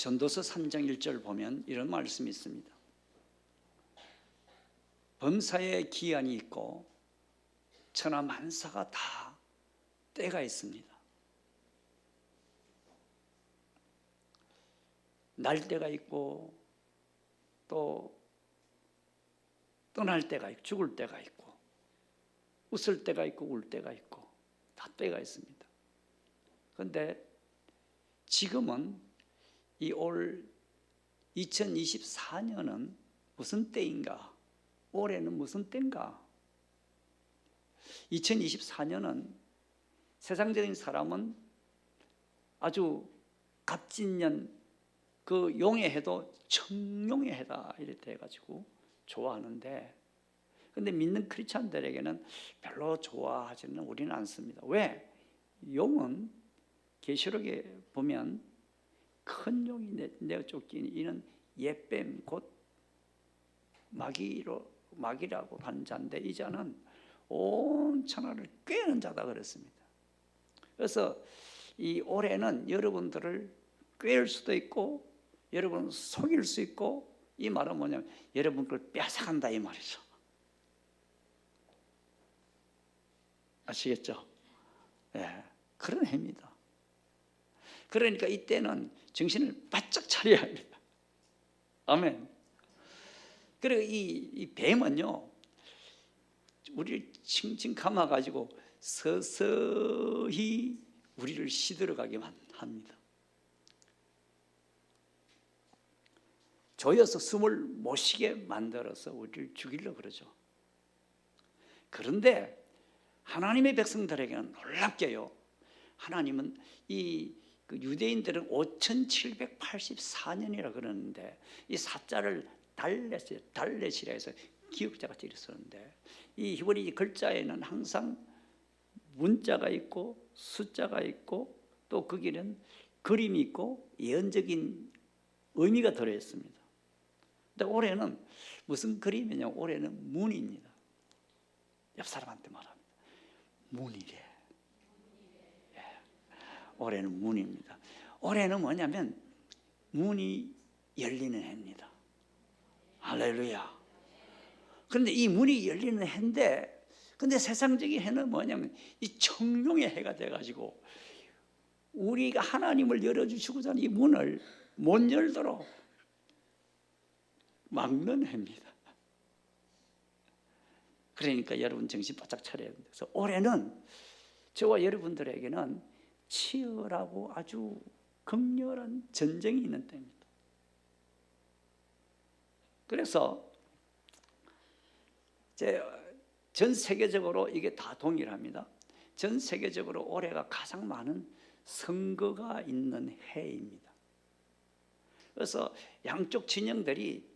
전도서 3장 1절 보면 이런 말씀이 있습니다. 범사에 기한이 있고 천하 만사가 다 때가 있습니다. 날 때가 있고 또 떠날 때가 있고 죽을 때가 있고 웃을 때가 있고 울 때가 있고 다 때가 있습니다. 그런데 지금은 이 올 2024년은 무슨 때인가? 올해는 무슨 때인가? 2024년은 세상적인 사람은 아주 갑진년 그 용의 해도 청룡의 해다 이렇게 해가지고 좋아하는데, 근데 믿는 크리스찬들에게는 별로 좋아하지는 우리는 않습니다. 왜? 용은 계시록에 보면 큰 용이 내어 쫓기는 이는 옛뱀 곧 마귀라고 하는 자인데 이 자는 온 천하를 꿰는 자다 그랬습니다. 그래서 이 올해는 여러분들을 꿰을 수도 있고 여러분을 속일 수 있고, 이 말은 뭐냐면 여러분 걸 뺏어간다 이 말이죠. 아시겠죠? 예, 그런 해입니다. 그러니까 이때는 정신을 바짝 차려야 합니다. 아멘. 그리고 이 뱀은요, 우리를 칭칭 감아가지고 서서히 우리를 시들어가게만 합니다. 조여서 숨을 못 쉬게 만들어서 우리를 죽이려고 그러죠. 그런데 하나님의 백성들에게는 놀랍게요, 하나님은 이 유대인들은 5784년이라 그러는데 이 사자를 달렛이라 해서 기억자같이 썼는데, 이 히브리 글자에는 항상 문자가 있고 숫자가 있고 또 거기는 그림이 있고 예언적인 의미가 들어있습니다. 근데 올해는 무슨 그림이냐? 올해는 문입니다. 옆 사람한테 말합니다. 문이래. 예. 올해는 문입니다. 올해는 뭐냐면 문이 열리는 해입니다. 할렐루야. 그런데 이 문이 열리는 해인데, 근데 세상적인 해는 뭐냐면 이 청룡의 해가 돼가지고 우리가 하나님을 열어주시고자 하는 이 문을 못 열도록 막는 해입니다. 그러니까 여러분 정신 바짝 차려야 됩니다. 그래서 올해는 저와 여러분들에게는 치열하고 아주 극렬한 전쟁이 있는 때입니다. 그래서 전 세계적으로 이게 다 동일합니다. 전 세계적으로 올해가 가장 많은 선거가 있는 해입니다. 그래서 양쪽 진영들이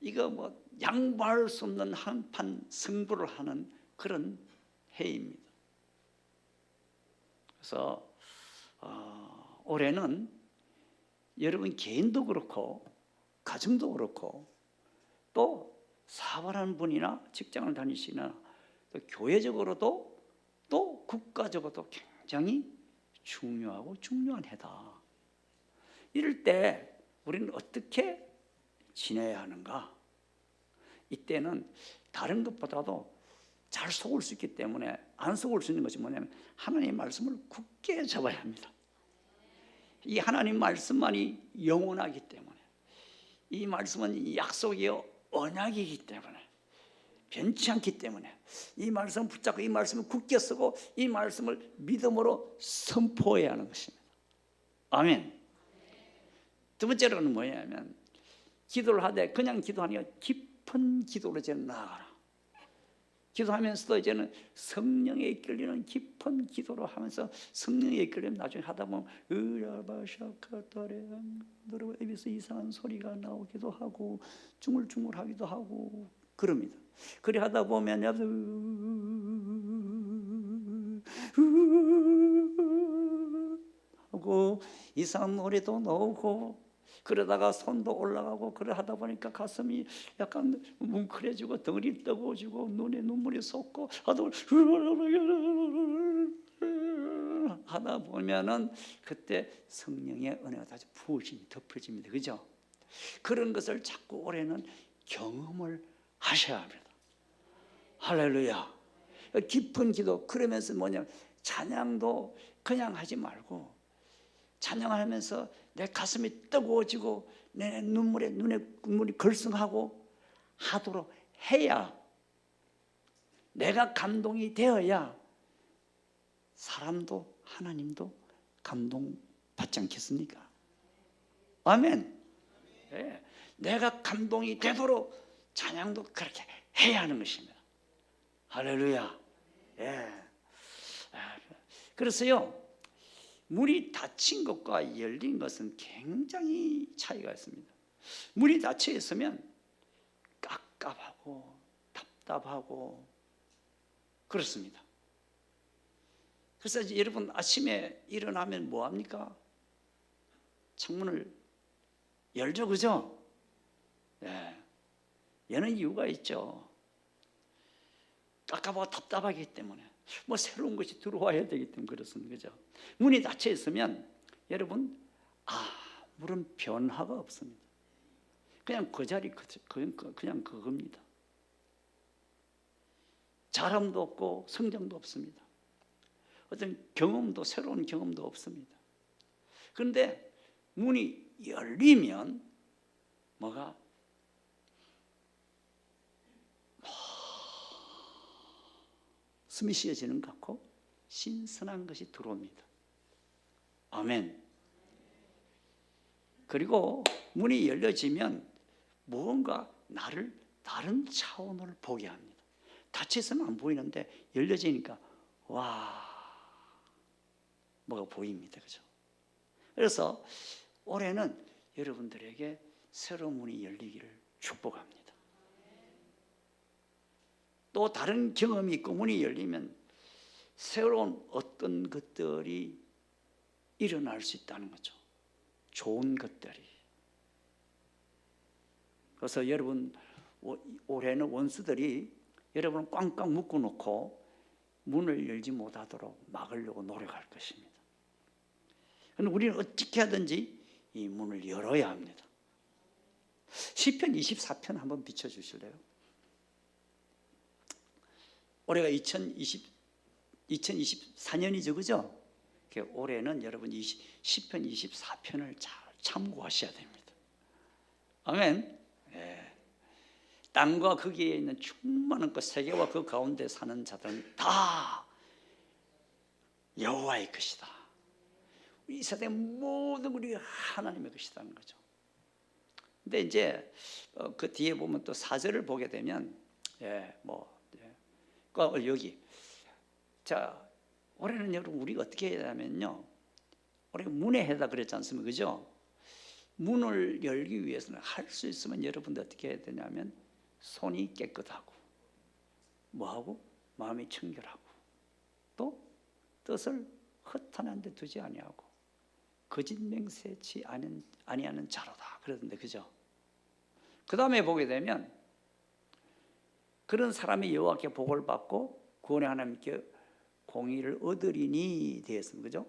이거 뭐 양보할 수 없는 한판 승부를 하는 그런 해입니다. 그래서 올해는 여러분 개인도 그렇고 가정도 그렇고 또 사업하는 분이나 직장을 다니시나 또 교회적으로도 또 국가적으로도 굉장히 중요하고 중요한 해다. 이럴 때 우리는 어떻게 지내야 하는가? 이때는 다른 것보다도 잘 속을 수 있기 때문에, 안 속을 수 있는 것이 뭐냐면 하나님의 말씀을 굳게 잡아야 합니다. 이 하나님 말씀만이 영원하기 때문에, 이 말씀은 약속이요 언약이기 때문에 변치 않기 때문에 이 말씀을 붙잡고 이 말씀을 굳게 쓰고 이 말씀을 믿음으로 선포해야 하는 것입니다. 아멘. 두 번째로는 뭐냐면 기도를 하되 그냥 기도하니까 깊은 기도로 이제는 나아가라. 기도하면서도 이제는 성령에 이끌리는 깊은 기도로 하면서 성령에 이끌리면 나중에 하다 보면 입에서 이상한 소리가 나오기도 하고 중얼중얼하기도 하고 그럽니다. 그래 하다 보면 하고 이상한 노래도 나오고 그러다가 손도 올라가고 그래 하다 보니까 가슴이 약간 뭉클해지고 덩어리 뜨거워지고 눈에 눈물이 솟고 하다 하다 보면은 그때 성령의 은혜가 다시 부으심이 덮어집니다. 그죠? 그런 것을 자꾸 올해는 경험을 하셔야 합니다. 할렐루야. 깊은 기도, 그러면서 뭐냐면 찬양도 그냥 하지 말고 찬양하면서 내 가슴이 뜨거워지고 내 눈에 눈물이 걸성하고 하도록 해야, 내가 감동이 되어야 사람도 하나님도 감동받지 않겠습니까? 아멘. 네. 내가 감동이 되도록 찬양도 그렇게 해야 하는 것입니다. 할렐루야. 예. 그래서요, 문이 닫힌 것과 열린 것은 굉장히 차이가 있습니다. 문이 닫혀 있으면 깝깝하고 답답하고 그렇습니다. 그래서 이제 여러분 아침에 일어나면 뭐 합니까? 창문을 열죠, 그죠? 예. 여는 이유가 있죠. 깝깝하고 답답하기 때문에, 뭐 새로운 것이 들어와야 되기 때문에 그렇습니다. 그죠? 문이 닫혀 있으면 여러분 아무런 변화가 없습니다. 그냥 그 자리 그냥 그겁니다. 자람도 없고 성장도 없습니다. 어떤 경험도, 새로운 경험도 없습니다. 그런데 문이 열리면 뭐가 숨이 쉬어지는 것 같고 신선한 것이 들어옵니다. 아멘. 그리고 문이 열려지면 무언가 나를 다른 차원을 보게 합니다. 닫혀있으면 안 보이는데 열려지니까 와, 뭐가 보입니다. 그죠? 그래서 올해는 여러분들에게 새로운 문이 열리기를 축복합니다. 또 다른 경험이 있고 문이 열리면 새로운 어떤 것들이 일어날 수 있다는 거죠. 좋은 것들이. 그래서 여러분 올해는 원수들이 여러분을 꽝꽝 묶어놓고 문을 열지 못하도록 막으려고 노력할 것입니다. 그런데 우리는 어떻게 하든지 이 문을 열어야 합니다. 시편 24편 한번 비춰주실래요? 올해가 2024년이죠, 그죠? 올해는 여러분 시편 24편을 잘 참고하셔야 됩니다. 아멘. 네. 땅과 거기에 있는 충만한 것, 세계와 그 가운데 사는 자들은 다 여호와의 것이다. 이 세상의 모든 우리 하나님의 것이라는 거죠. 근데 이제 그 뒤에 보면 또 4절을 보게 되면 여기 자, 올해는 여러분 우리가 어떻게 해야 하면요, 올해 문의 해다 그랬지 않습니까? 그죠? 문을 열기 위해서는 할 수 있으면 여러분들 어떻게 해야 되냐면 손이 깨끗하고 뭐하고 마음이 청결하고 또 뜻을 허탄한 데 두지 아니하고 거짓 맹세치 아니하는 자로다 그러던데, 그죠? 그 다음에 보게 되면 그런 사람이 여호와께 복을 받고 구원의 하나님께 공의를 얻으리니 되었습니다. 그죠?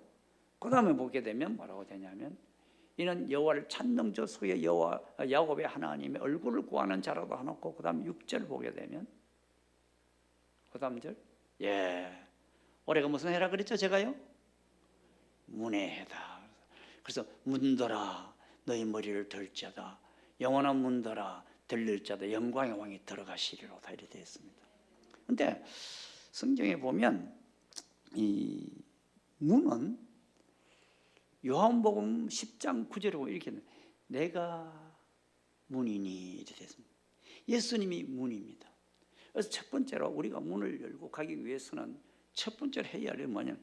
그 다음에 보게 되면 뭐라고 되냐면 이는 여호와를 찾는 자 속에 여호와 야곱의 하나님의 얼굴을 구하는 자라고 해놓고 그 다음 6절 보게 되면 그 다음 절 올해가 무슨 해라 그랬죠? 제가요? 문의 해다. 그래서 문들아 너희 머리를 들자다, 영원한 문들아 들릴 자다, 영광의 왕이 들어가시리로다 이렇게 되어 있습니다. 그런데 성경에 보면 이 문은 요한복음 10장 9절에 이렇게 내가 문이니 이렇게 되어 있습니다. 예수님이 문입니다. 그래서 첫 번째로 우리가 문을 열고 가기 위해서는 첫 번째로 해야 할 일은 뭐냐면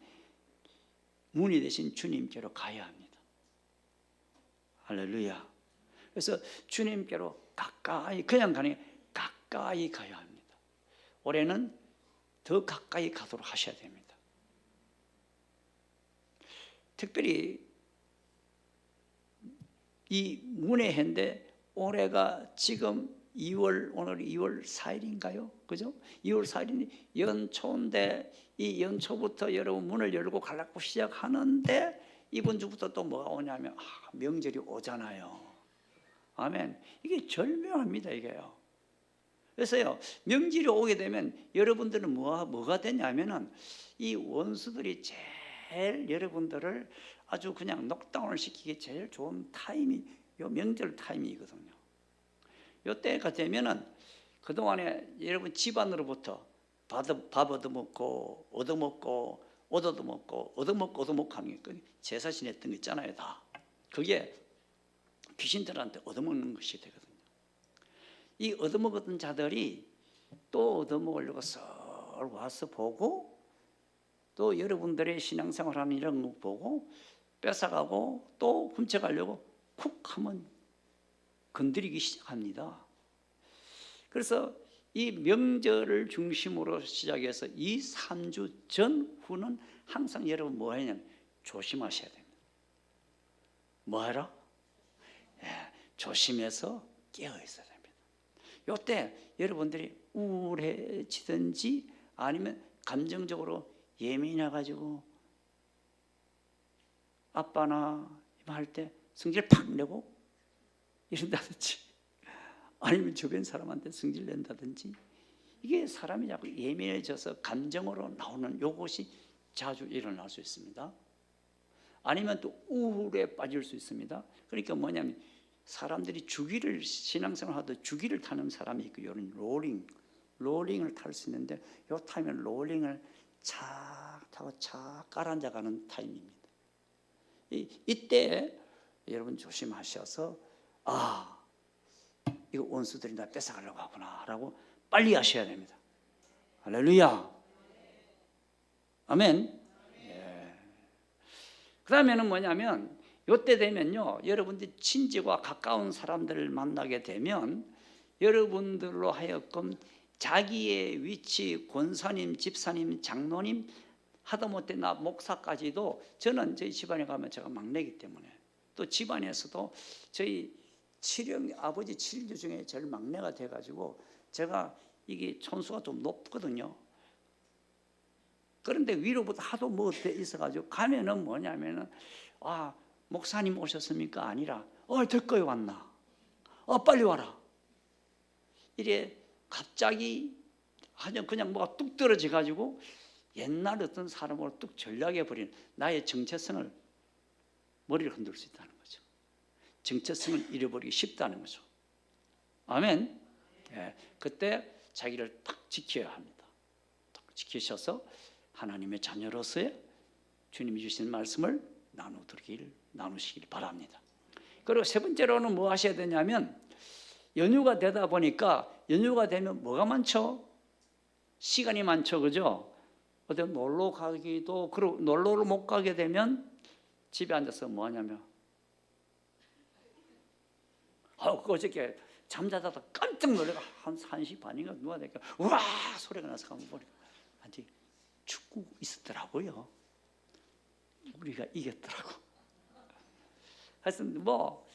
문이 되신 주님께로 가야 합니다. 할렐루야. 그래서 주님께로 가까이, 그냥 가는 게 가까이 가야 합니다. 올해는 더 가까이 가도록 하셔야 됩니다. 특별히 이 문의 해인데 올해가 지금 오늘 2월 4일인가요? 그죠? 2월 4일이 연초인데 이 연초부터 여러분 문을 열고 가려고 시작하는데 이번 주부터 또 뭐가 오냐면 명절이 오잖아요. 아멘. 이게 절묘합니다, 이게요. 그래서요, 명절이 오게 되면 여러분들은 뭐가 되냐면은 이 원수들이 제일 여러분들을 아주 그냥 녹다운을 시키기 제일 좋은 타임이 요 명절 타임이거든요. 요때가 되면은 그동안에 여러분 집안으로부터 밥 얻어먹고 얻어먹고 얻어먹고 하는 게 제사 지냈던 거 있잖아요. 다 그게 귀신들한테 얻어먹는 것이 되거든요. 이 얻어먹었던 자들이 또 얻어먹으려고 썰 와서 보고 또 여러분들의 신앙생활하는 이런 거 보고 뺏어가고 또 훔쳐가려고 쿡 하면 건드리기 시작합니다. 그래서 이 명절을 중심으로 시작해서 이 3주 전후는 항상 여러분 뭐 하냐면 조심하셔야 됩니다. 뭐 하라? 조심해서 깨어 있어야 됩니다. 이때 여러분들이 우울해지든지 아니면 감정적으로 예민해가지고 아빠나 할 때 성질 팍 내고 이런다든지 아니면 주변 사람한테 성질 낸다든지 이게 사람이 자꾸 예민해져서 감정으로 나오는 요것이 자주 일어날 수 있습니다. 아니면 또 우울에 빠질 수 있습니다. 그러니까 뭐냐면 사람들이 주기를 신앙생활 하듯 주기를 타는 사람이 있고 이런 롤링을 탈 수 있는데 요 타임에 롤링을 착 타고 착 가라앉아가는 타임입니다. 이때 여러분 조심하셔서 이거 원수들이 나 뺏어가려고 하구나 라고 빨리 하셔야 됩니다. 할렐루야. 아멘. 그 다음에는 뭐냐면 이때 되면요 여러분들이 친지와 가까운 사람들을 만나게 되면 여러분들로 하여금 자기의 위치, 권사님, 집사님, 장로님 하다못해 나 목사까지도 저는 저희 집안에 가면 제가 막내이기 때문에 또 집안에서도 저희 아버지 7주 중에 제일 막내가 돼가지고 제가 이게 촌수가 좀 높거든요. 그런데 위로부터 하도 뭐 돼 있어가지고 가면은 뭐냐면은 목사님 오셨습니까? 아니라 됐거요 왔나? 빨리 와라. 이래 갑자기 그냥 뭐가 뚝 떨어져가지고 옛날 어떤 사람으로 뚝 전락해버린 나의 정체성을 머리를 흔들 수 있다는 거죠. 정체성을 잃어버리기 쉽다는 거죠. 아멘. 그때 자기를 딱 지켜야 합니다. 딱 지키셔서 하나님의 자녀로서의 주님이 주신 말씀을 나누시길 바랍니다. 그리고 세 번째로는 뭐 하셔야 되냐면 연휴가 되다 보니까 연휴가 되면 뭐가 많죠? 시간이 많죠, 그죠? 어디 놀러 가기도 그리고 놀러를 못 가게 되면 집에 앉아서 뭐 하냐면 어저께 잠자다가 깜짝 놀래가 한 1시 반인가 누가 되니까 우와 소리가 나서 가면 보니까 아직 축구 있었더라고요. 우리가 이겼더라고. 그래서 뭐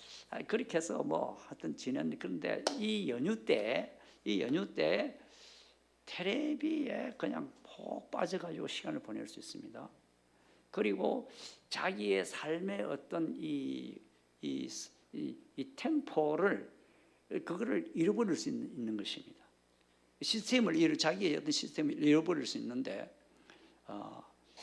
그렇게 해서 뭐 하여튼 지냈는데 그런데 이 연휴 때 텔레비에 그냥 푹 빠져가지고 시간을 보낼 수 있습니다. 그리고 자기의 삶의 어떤 이 템포를 그거를 잃어버릴 수 있는 것입니다. 자기의 어떤 시스템을 잃어버릴 수 있는데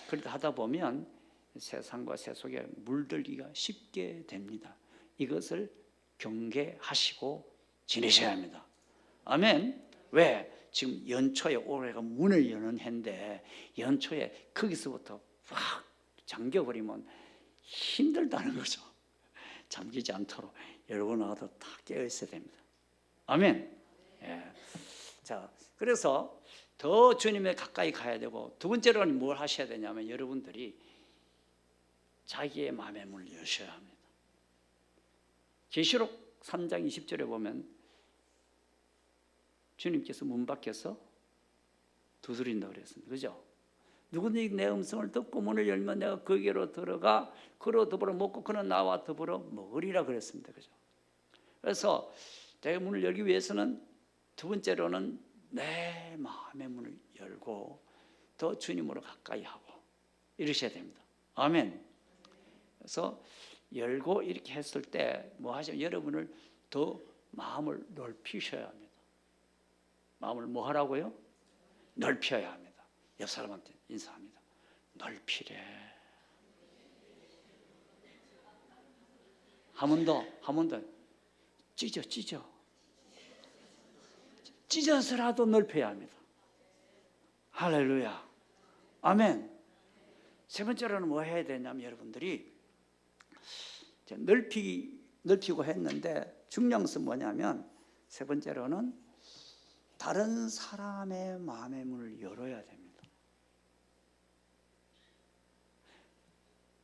그렇게 하다 보면 세상과 세속에 물들기가 쉽게 됩니다. 이것을 경계하시고 지내셔야 합니다. 아멘. 왜? 지금 연초에 올해가 문을 여는 해인데 연초에 거기서부터 확 잠겨버리면 힘들다는 거죠. 잠기지 않도록 여러분 와도 다 깨어 있어야 됩니다. 아멘. 자, 그래서 더 주님에 가까이 가야 되고 두 번째로는 뭘 하셔야 되냐면 여러분들이 자기의 마음의 문을 여셔야 합니다. 계시록 3장 20절에 보면 주님께서 문 밖에서 두드린다고 그랬습니다. 그죠? 누구든지 내 음성을 듣고 문을 열면 내가 거기로 들어가 그로 더불어 먹고 그는 나와 더불어 먹으리라 그랬습니다. 그죠? 그래서 내가 문을 열기 위해서는 두 번째로는 내 마음의 문을 열고 더 주님으로 가까이 하고 이러셔야 됩니다. 아멘. 그래서 열고 이렇게 했을 때 뭐 하시면 여러분을 더 마음을 넓히셔야 합니다. 마음을 뭐 하라고요? 넓혀야 합니다. 옆 사람한테 인사합니다. 넓히래. 한 번 더. 찢어서라도 넓혀야 합니다. 할렐루야. 아멘. 세 번째로는 뭐 해야 되냐면 여러분들이 넓히고 했는데 중요한 것은 뭐냐면 세 번째로는 다른 사람의 마음의 문을 열어야 됩니다.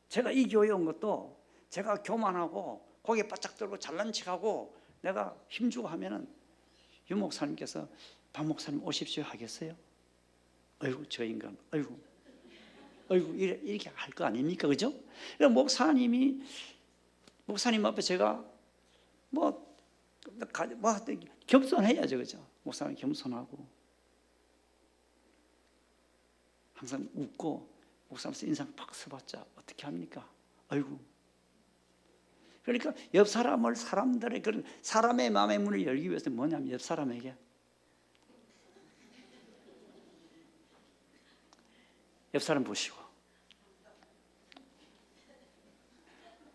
제가 이 교회 온 것도 제가 교만하고 고개 바짝 들고 잘난 척하고 내가 힘주고 하면은 유 목사님께서 박 목사님 오십시오 하겠어요? 아이고 저 인간 아이고 이렇게 할 거 아닙니까? 그죠? 그러니까 목사님 앞에 제가 뭐 겸손해야죠. 그죠? 목사님 겸손하고 항상 웃고 목사님 인상 팍 써봤자 어떻게 합니까? 아이고. 그러니까 옆 사람들의 그런 사람의 마음의 문을 열기 위해서 뭐냐면 옆 사람에게 옆 사람 보시고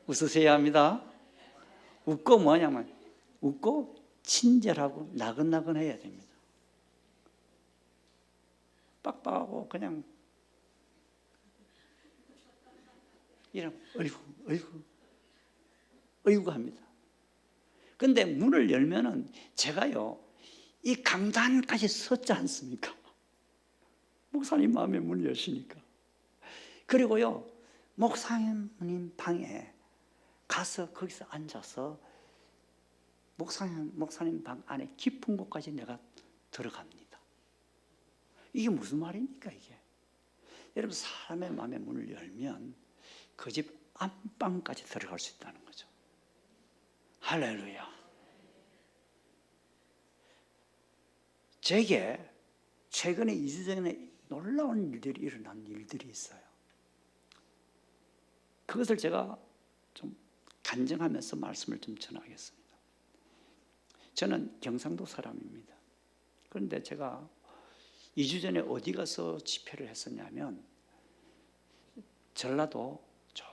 웃으셔야 합니다. 웃고 뭐냐면 웃고 친절하고 나긋나긋해야 됩니다. 빡빡하고 그냥 이러면 어이구 합니다. 근데 문을 열면은 제가요 이 강단까지 섰지 않습니까? 목사님 마음의 문을 여시니까. 그리고요 목사님 방에 가서 거기서 앉아서 목사님 방 안에 깊은 곳까지 내가 들어갑니다. 이게 무슨 말입니까 이게? 여러분 사람의 마음의 문을 열면 그 집 안방까지 들어갈 수 있다는 거죠. 할렐루야. 제게 최근에 2주 전에 놀라운 일들이 일어난 일들이 있어요. 그것을 제가 좀 간증하면서 말씀을 좀 전하겠습니다. 저는 경상도 사람입니다. 그런데 제가 2주 전에 어디 가서 집회를 했었냐면 전라도 저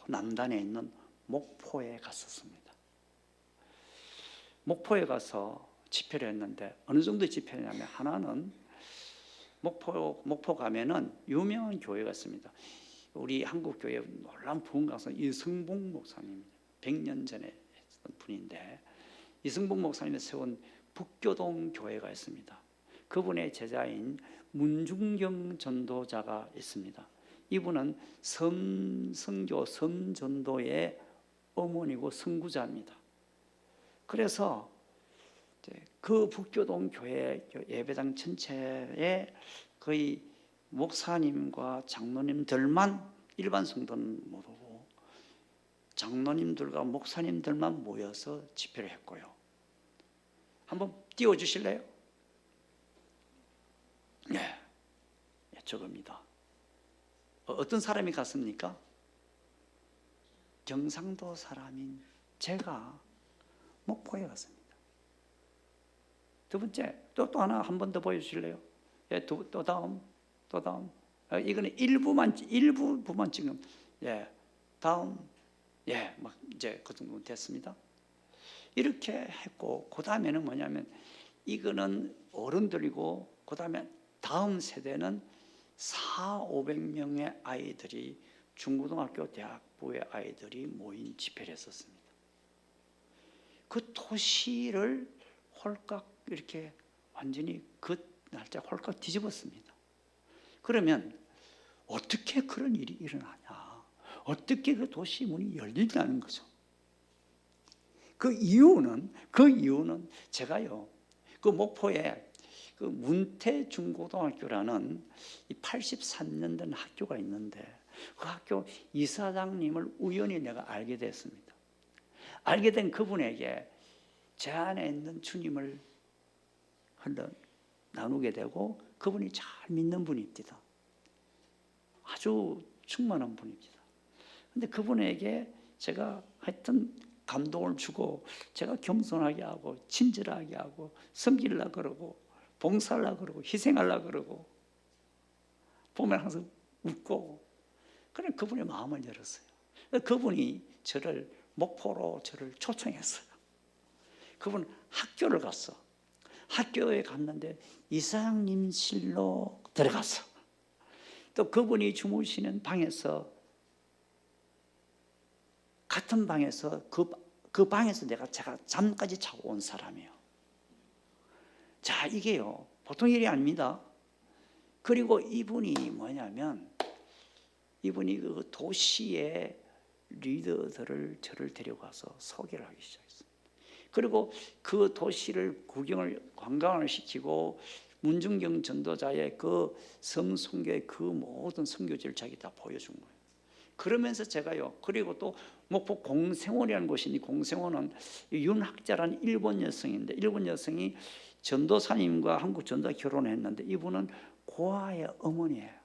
남단에 있는 목포에 갔었습니다. 목포에 가서 집회를 했는데 어느 정도 집회냐면 하나는 목포 가면은 유명한 교회가 있습니다. 우리 한국 교회 놀라운 부흥 가서 이승복 목사님 100년 전에 했던 분인데 이승복 목사님이 세운 북교동 교회가 있습니다. 그분의 제자인 문중경 전도자가 있습니다. 이분은 섬선교 섬전도의 어머니고 선구자입니다. 그래서 그 북교동 교회 예배당 전체에 거의 목사님과 장로님들만 일반 성도는 못 오고 장로님들과 목사님들만 모여서 집회를 했고요. 한번 띄워주실래요? 네, 저겁니다. 어떤 사람이 갔습니까? 경상도 사람인 제가 목포에 갔습니다. 두 번째, 또 하나 한 번 더 보여주실래요? 예, 또 다음. 이거는 일부만 지금, 예, 다음, 예, 막 이제 그 정도 됐습니다. 이렇게 했고, 그 다음에는 뭐냐면, 이거는 어른들이고, 그 다음에 다음 세대는 400~500명의 아이들이 중고등학교, 대학부의 아이들이 모인 집회를 했었습니다. 그 도시를 홀깍 이렇게 완전히 그 날짜 홀깍 뒤집었습니다. 그러면 어떻게 그런 일이 일어나냐? 어떻게 그 도시 문이 열리냐는 거죠. 그 이유는 제가요 그 목포에 그 문태중고등학교라는 83년 된 학교가 있는데 그 학교 이사장님을 우연히 내가 알게 됐습니다. 알게 된 그분에게 제 안에 있는 주님을 흘러 나누게 되고 그분이 잘 믿는 분입니다. 아주 충만한 분입니다. 근데 그분에게 제가 하여튼 감동을 주고 제가 겸손하게 하고 친절하게 하고 섬기려고 그러고 봉사하려고 그러고 희생하려고 그러고 보면 항상 웃고 그래 그분의 마음을 열었어요. 그분이 저를 목포로 저를 초청했어요. 그분 학교를 갔어. 학교에 갔는데 이사장님 실로 들어갔어. 또 그분이 주무시는 방에서 같은 방에서 그 방에서 제가 잠까지 자고 온 사람이에요. 자, 이게요 보통 일이 아닙니다. 그리고 이분이 뭐냐면 이분이 그 도시의 리더들을 저를 데려가서 소개를 하기 시작했어요. 그리고 그 도시를 관광을 시키고 문중경 전도자의 그 성송교의 그 모든 선교지를 자기 다 보여준 거예요. 그러면서 제가요, 그리고 또 목포 공생원이라는 곳이 있는데, 공생원은 윤학자라는 일본 여성인데, 일본 여성이 전도사님과 한국 전도사 결혼했는데 이분은 고아의 어머니예요.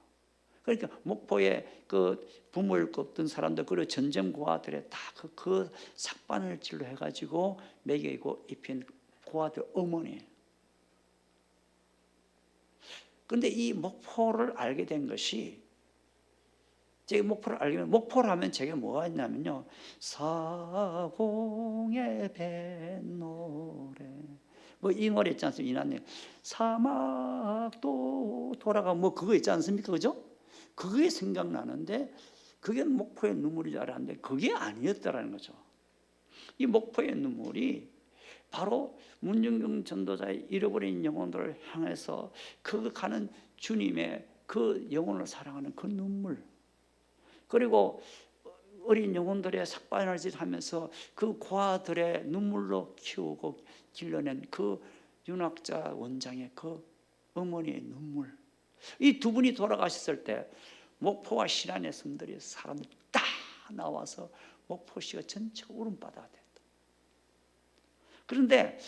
그러니까 목포에 그 부모를 꼽던 사람들, 그리고 전쟁 고아들의 다 그 삭반을 진로해가지고 먹이고 입힌 고아들 어머니예요. 그런데 이 목포를 알게 된 것이, 제가 목포를 알게, 목포를 하면 제가 뭐가 있냐면요, 사공의 뱃노래, 뭐 이 노래 있지 않습니까? 이난님 사막도 돌아가, 뭐 그거 있지 않습니까? 그죠? 그게 생각나는데 그게 목포의 눈물인 줄 알았는데 그게 아니었다라는 거죠. 이 목포의 눈물이 바로 문중경 전도자의 잃어버린 영혼들을 향해서 그 가는 주님의 그 영혼을 사랑하는 그 눈물, 그리고 어린 영혼들의 삭반을 하면서 그 고아들의 눈물로 키우고 길러낸 그 윤학자 원장의 그 어머니의 눈물, 이 두 분이 돌아가셨을 때 목포와 신안의 섬들이 사람들이 다 나와서 목포시가 전체가 울음바다가 됐다. 그런데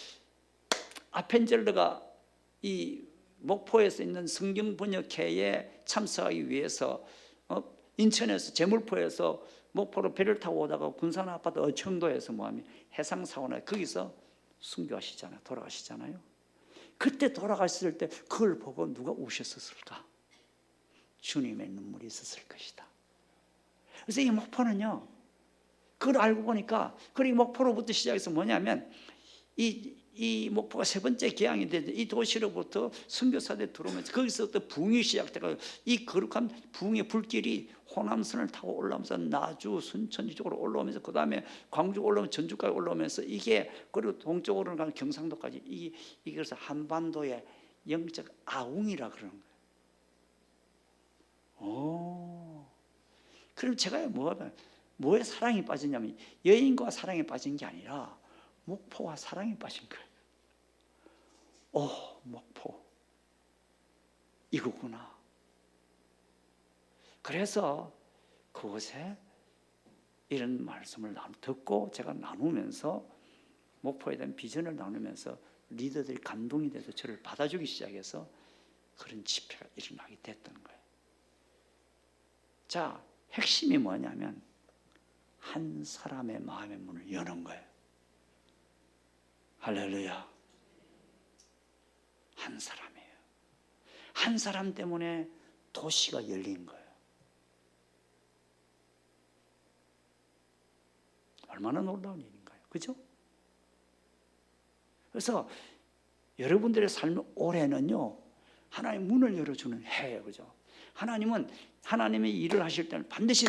아펜젤러가 이 목포에서 있는 성경 번역회에 참석하기 위해서 인천에서 제물포에서 목포로 배를 타고 오다가 군산 아파트 어청도에서 뭐하면 해상사고나 거기서 순교하시잖아요. 돌아가시잖아요. 그때 돌아가셨을 때 그걸 보고 누가 우셨었을까? 주님의 눈물이 있었을 것이다. 그래서 이 목포는요, 그걸 알고 보니까, 그리고 목포로부터 시작해서 뭐냐면 이 목포가 세 번째 개항이 되는데 이 도시로부터 선교사들이 들어오면서 거기서부터 부흥이 시작돼서 이 거룩한 부흥의 불길이 호남선을 타고 올라오면서 나주, 순천 이쪽으로 올라오면서 그 다음에 광주 올라오면 전주까지 올라오면서 이게, 그리고 동쪽으로 가는 경상도까지 이게 그래서 한반도의 영적 아웅이라 그러는 거예요. 그럼 제가 뭐에 사랑이 빠졌냐면 여인과 사랑에 빠진 게 아니라 목포와 사랑에 빠진 거예요. 목포 이거구나. 그래서 그곳에 이런 말씀을 듣고 제가 나누면서 목포에 대한 비전을 나누면서 리더들이 감동이 돼서 저를 받아주기 시작해서 그런 집회가 일어나게 됐던 거예요. 자, 핵심이 뭐냐면 한 사람의 마음의 문을 여는 거예요. 할렐루야. 한 사람이에요. 한 사람 때문에 도시가 열린 거예요. 얼마나 놀라운 일인가요? 그죠? 그래서 여러분들의 삶의 올해는요, 하나님 문을 열어주는 해예요. 그죠? 하나님은 하나님의 일을 하실 때는 반드시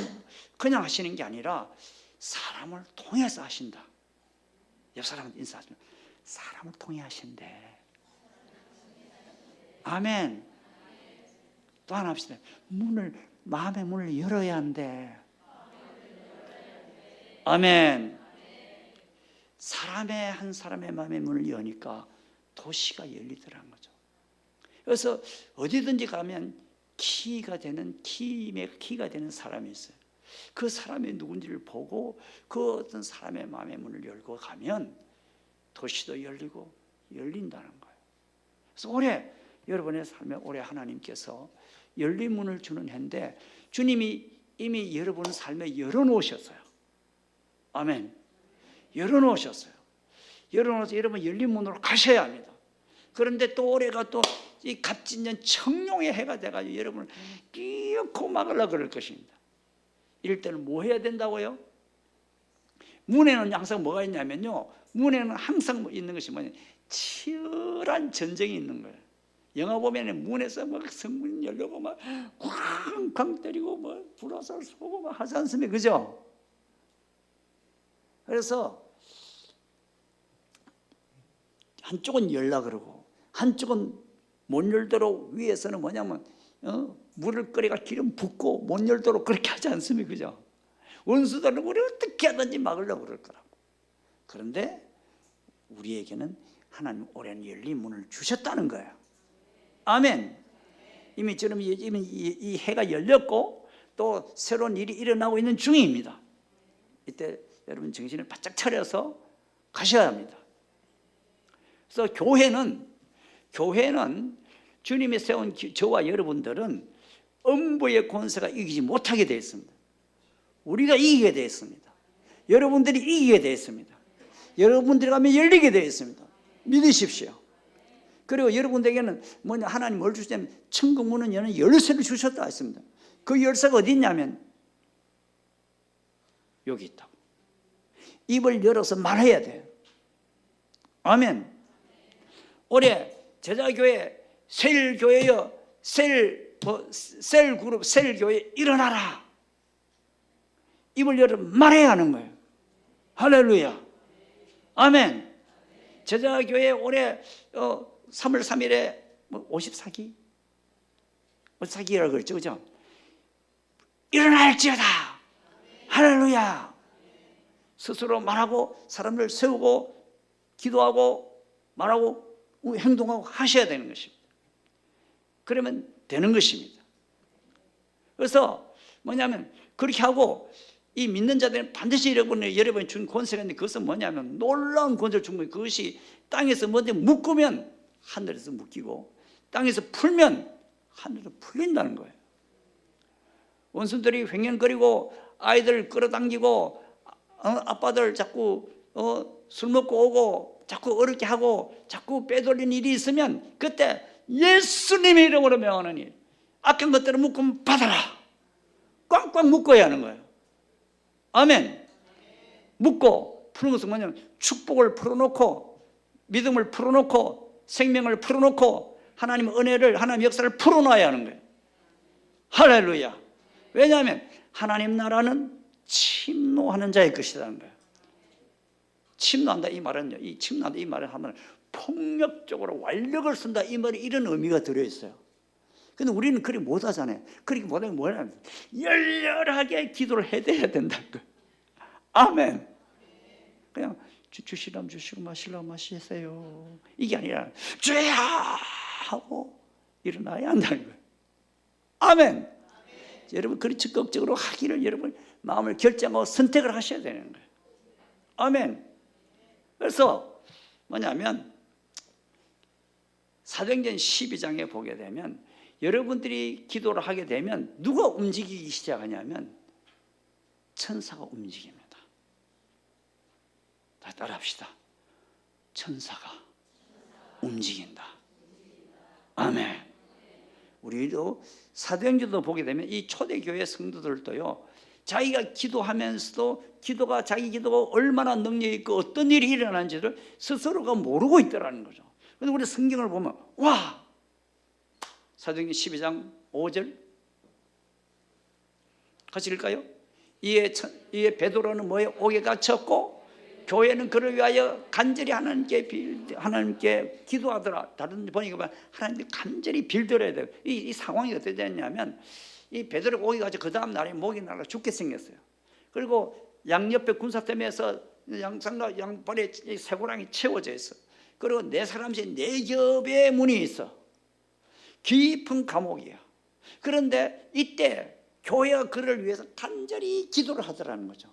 그냥 하시는 게 아니라 사람을 통해서 하신다. 옆 사람한테 인사하시면 사람을 통해 하신대. 아멘. 또 하나 합시다. 마음의 문을 열어야 한대. 아멘. 한 사람의 마음의 문을 여니까 도시가 열리더라는 거죠. 그래서 어디든지 가면 키가 되는 사람이 있어요. 그 사람이 누군지를 보고 그 어떤 사람의 마음의 문을 열고 가면 도시도 열리고 열린다는 거예요. 그래서 올해 여러분의 삶에 올해 하나님께서 열린 문을 주는 해인데 주님이 이미 여러분 삶에 열어놓으셨어요. 아멘. 열어놓으셨어요. 열어놓아서 여러분 열린 문으로 가셔야 합니다. 그런데 또 올해가 또 이 갑진년 청룡의 해가 돼가지고 여러분을 끼얹고 막으려고 그럴 것입니다. 이럴 때는 뭐 해야 된다고요? 문에는 항상 뭐가 있냐면요, 문에는 항상 있는 것이 뭐냐, 치열한 전쟁이 있는 거예요. 영화 보면 문에서 막 성문 열려고 막 쾅쾅 때리고 뭐 불화살 쏘고 막 하지 않습니까? 그죠? 그래서 한쪽은 열라 그러고 한쪽은 못 열도록 위에서는 뭐냐면 물을 끓여가 기름 붓고 못 열도록 그렇게 하지 않습니까? 그죠? 원수들은 우리 어떻게 하든지 막으려고 그럴 거라고. 그런데 우리에게는 하나님 올해는 열린 문을 주셨다는 거예요. 아멘. 이미 지금 이 해가 열렸고 또 새로운 일이 일어나고 있는 중입니다. 이때 여러분 정신을 바짝 차려서 가셔야 합니다. 그래서 교회는 주님이 세운 저와 여러분들은 음부의 권세가 이기지 못하게 되어 있습니다. 우리가 이기게 되어 있습니다. 여러분들이 이기게 되어 있습니다. 여러분들이 가면 열리게 되어 있습니다. 믿으십시오. 그리고 여러분들에게는 뭐냐, 하나님 뭘 주시냐면 천국 문은 여는 열쇠를 주셨다 했습니다. 그 열쇠가 어디 있냐면 여기 있다고. 입을 열어서 말해야 돼요. 아멘. 올해 제자교회 셀교회여 셀그룹 셀교회 일어나라. 입을 열어 말해야 하는 거예요. 할렐루야. 아멘. 제자교회 올해 3월 3일에 54기? 54기라고 그랬죠. 그죠? 일어날지어다. 할렐루야. 스스로 말하고 사람들 세우고 기도하고 말하고 행동하고 하셔야 되는 것입니다. 그러면 되는 것입니다. 그래서 뭐냐면 그렇게 하고 이 믿는 자들은 반드시 여러분이 준 권세가 있는데 그것은 뭐냐면 놀라운 권세를 준 거예요. 그것이 땅에서 먼저 묶으면 하늘에서 묶이고 땅에서 풀면 하늘에서 풀린다는 거예요. 원수들이 횡행거리고 아이들 끌어당기고 아빠들 자꾸 술 먹고 오고 자꾸 어렵게 하고 자꾸 빼돌리는 일이 있으면 그때 예수님의 이름으로 명하노니 악한 것들을 묶으면 받아라. 꽉꽉 묶어야 하는 거예요. 아멘. 묶고 푸는 것은 뭐냐면 축복을 풀어놓고 믿음을 풀어놓고 생명을 풀어놓고 하나님의 은혜를 하나님의 역사를 풀어놔야 하는 거예요. 할렐루야. 왜냐하면 하나님 나라는 침노하는 자의 것이라는 거예요. 침노한다 이 말은요, 이 침노한다 이 말을 하면 폭력적으로 완력을 쓴다 이 말이 이런 의미가 들어있어요. 근데 우리는 그렇게 못하잖아요. 그렇게 못하면 뭐냐, 열렬하게 기도를 해야 된다는 거예요. 아멘. 그냥 주시라면 주시고 마시라면 마시세요 이게 아니라 주야 하고 일어나야 한다는 거예요. 아멘. 여러분 그렇게 적극적으로 하기를 여러분 마음을 결정하고 선택을 하셔야 되는 거예요. 아멘. 그래서 뭐냐면 사도행전 12장에 보게 되면 여러분들이 기도를 하게 되면 누가 움직이기 시작하냐면 천사가 움직입니다. 다 따라합시다. 천사가 움직인다. 아멘. 우리도 사도행전도 보게 되면 이 초대교회 성도들도요, 자기가 기도하면서도 기도가 자기 기도가 얼마나 능력이 있고 어떤 일이 일어나는지를 스스로가 모르고 있더라는 거죠. 그런데 우리 성경을 보면 와, 사도행전 12장 5절 같이 읽을까요? 이에 베드로는 뭐에 옥에 갇혔고 교회는 그를 위하여 간절히 하나님께 기도하더라. 다른 데 보니까 하나님께 간절히 빌드려야 돼요. 이 상황이 어떻게 됐냐면 이 베드로가 옥에 갇혀 그 다음 날에 목이 날아 죽게 생겼어요. 그리고 양옆에 군사템에서 양상과 양발에 쇠고랑이 채워져 있어. 그리고 네 사람씩 네 겹의 문이 있어. 깊은 감옥이야. 그런데 이때 교회가 그를 위해서 간절히 기도를 하더라는 거죠.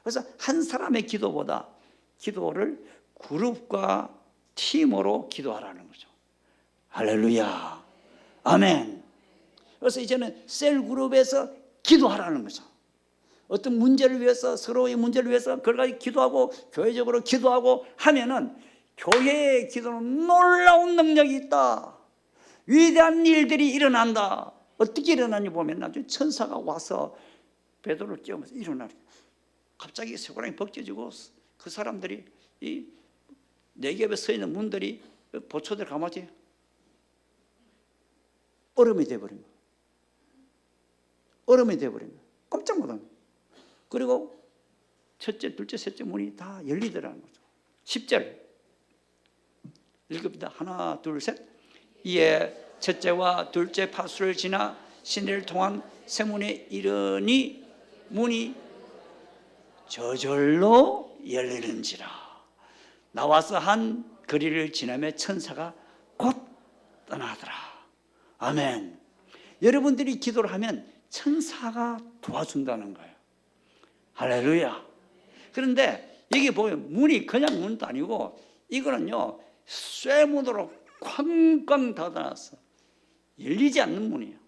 그래서 한 사람의 기도보다 기도를 그룹과 팀으로 기도하라는 거죠. 할렐루야. 아멘. 그래서 이제는 셀그룹에서 기도하라는 거죠. 어떤 문제를 위해서, 서로의 문제를 위해서 그걸 가지고 기도하고 교회적으로 기도하고 하면은 교회의 기도는 놀라운 능력이 있다. 위대한 일들이 일어난다. 어떻게 일어나냐 보면 나중에 천사가 와서 베드로를 깨우면서 일어나는 거예요. 갑자기 쇠고랑이 벗겨지고 그 사람들이 이 내겹에 서 있는 문들이 보초대로 감아지 얼음이 돼버린 거예요. 얼음이 돼버린 거예요. 깜짝 놀란 거예요. 그리고 첫째, 둘째, 셋째 문이 다 열리더라는 거죠. 10절 읽읍니다. 하나, 둘, 셋. 이에 첫째와 둘째 파수를 지나 시내를 통한 세문에 이르니 문이 저절로 열리는지라. 나와서 한 거리를 지나며 천사가 곧 떠나더라. 아멘. 여러분들이 기도를 하면 천사가 도와준다는 거예요. 할렐루야. 그런데 여기 보면 문이 그냥 문도 아니고 이거는요 쇠문으로 쾅쾅 닫아놨어. 열리지 않는 문이에요.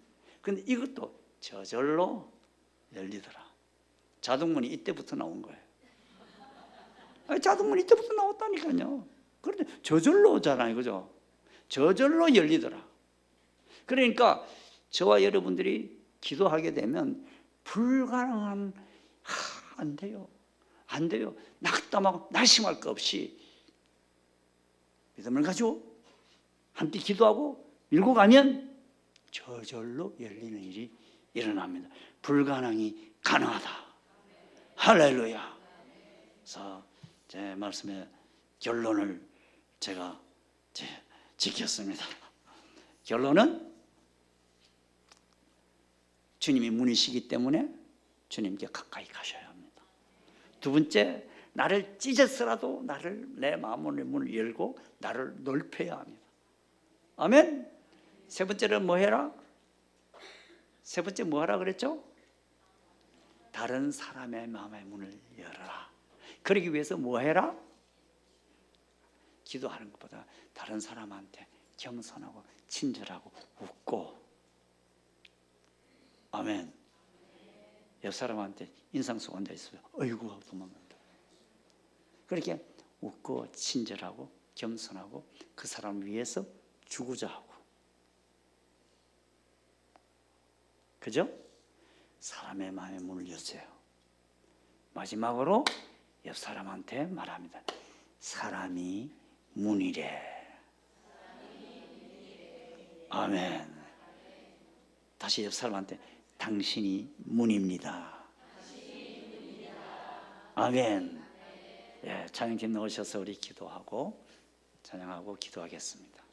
그런데 이것도 저절로 열리더라. 자동문이 이때부터 나온 거예요. 자동문이 이때부터 나왔다니까요. 그런데 저절로 오잖아요. 그죠? 저절로 열리더라. 그러니까 저와 여러분들이 기도하게 되면 불가능한 안 돼요. 안 돼요. 낙담하고 낙심할 것 없이 믿음을 가지고 함께 기도하고 밀고 가면 저절로 열리는 일이 일어납니다. 불가능이 가능하다. 할렐루야. 그래서 제 말씀의 결론을 제가 지켰습니다. 결론은 주님이 문이시기 때문에 주님께 가까이 가셔야 합니다. 두 번째, 나를 찢었으라도 내 마음의 문을 열고 나를 넓혀야 합니다. 아멘. 세 번째는 뭐 해라? 세 번째 뭐 하라 그랬죠? 다른 사람의 마음의 문을 열어라. 그러기 위해서 뭐 해라? 기도하는 것보다 다른 사람한테 겸손하고 친절하고 웃고, 아멘. 옆 사람한테 인상 속 앉아 있어요. 어이구 하고 도망간다. 그렇게 웃고 친절하고 겸손하고 그 사람을 위해서 주고자 하고, 그죠? 사람의 마음의 문을 여세요. 마지막으로 옆 사람한테 말합니다. 사람이 문이래. 아멘. 다시 옆 사람한테 당신이 문입니다. 아멘. 예, 찬양팀 나오셔서 우리 기도하고 찬양하고 기도하겠습니다.